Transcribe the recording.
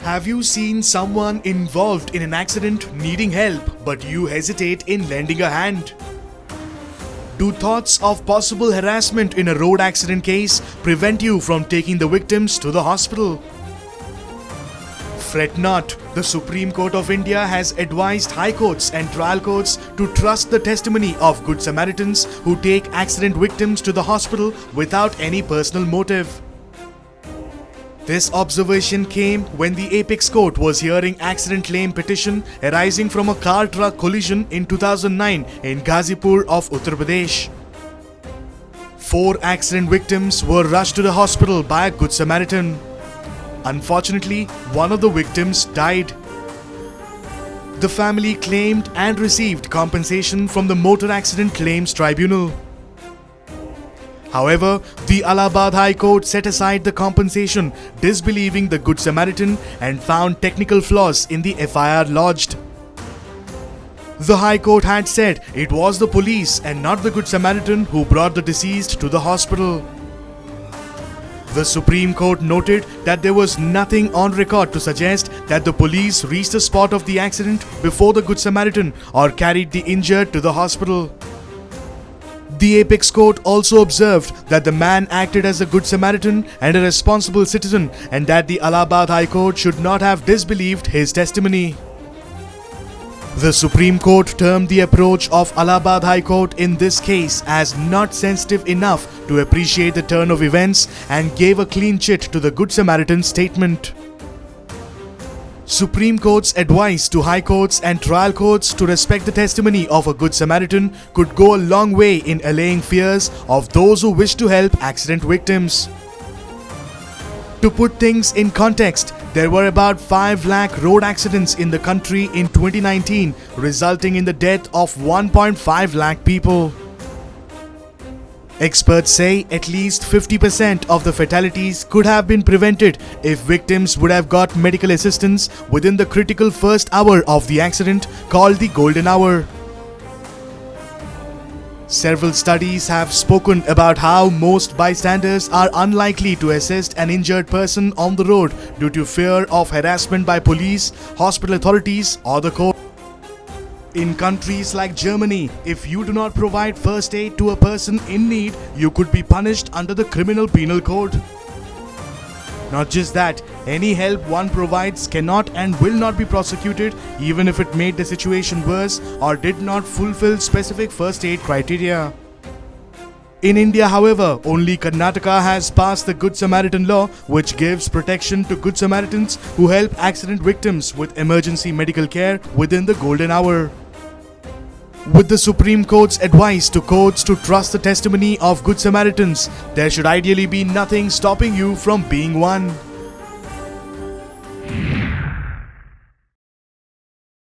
Have you seen someone involved in an accident needing help, but you hesitate in lending a hand? Do thoughts of possible harassment in a road accident case prevent you from taking the victims to the hospital? Fret not, the Supreme Court of India has advised high courts and trial courts to trust the testimony of Good Samaritans who take accident victims to the hospital without any personal motive. This observation came when the Apex Court was hearing accident claim petition arising from a car-truck collision in 2009 in Ghazipur of Uttar Pradesh. 4 accident victims were rushed to the hospital by a Good Samaritan. Unfortunately, one of the victims died. The family claimed and received compensation from the Motor Accident Claims Tribunal. However, the Allahabad High Court set aside the compensation, disbelieving the Good Samaritan and found technical flaws in the FIR lodged. The High Court had said it was the police and not the Good Samaritan who brought the deceased to the hospital. The Supreme Court noted that there was nothing on record to suggest that the police reached the spot of the accident before the Good Samaritan or carried the injured to the hospital. The Apex Court also observed that the man acted as a Good Samaritan and a responsible citizen and that the Allahabad High Court should not have disbelieved his testimony. The Supreme Court termed the approach of Allahabad High Court in this case as not sensitive enough to appreciate the turn of events and gave a clean chit to the Good Samaritan statement. Supreme Court's advice to high courts and trial courts to respect the testimony of a Good Samaritan could go a long way in allaying fears of those who wish to help accident victims. To put things in context, there were about 5 lakh road accidents in the country in 2019, resulting in the death of 1.5 lakh people. Experts say at least 50% of the fatalities could have been prevented if victims would have got medical assistance within the critical first hour of the accident, called the golden hour. Several studies have spoken about how most bystanders are unlikely to assist an injured person on the road due to fear of harassment by police, hospital authorities, or the court. In countries like Germany, if you do not provide first aid to a person in need, you could be punished under the Criminal Penal Code. Not just that, any help one provides cannot and will not be prosecuted even if it made the situation worse or did not fulfill specific first aid criteria. In India, however, only Karnataka has passed the Good Samaritan law, which gives protection to Good Samaritans who help accident victims with emergency medical care within the golden hour. With the Supreme Court's advice to courts to trust the testimony of Good Samaritans, there should ideally be nothing stopping you from being one.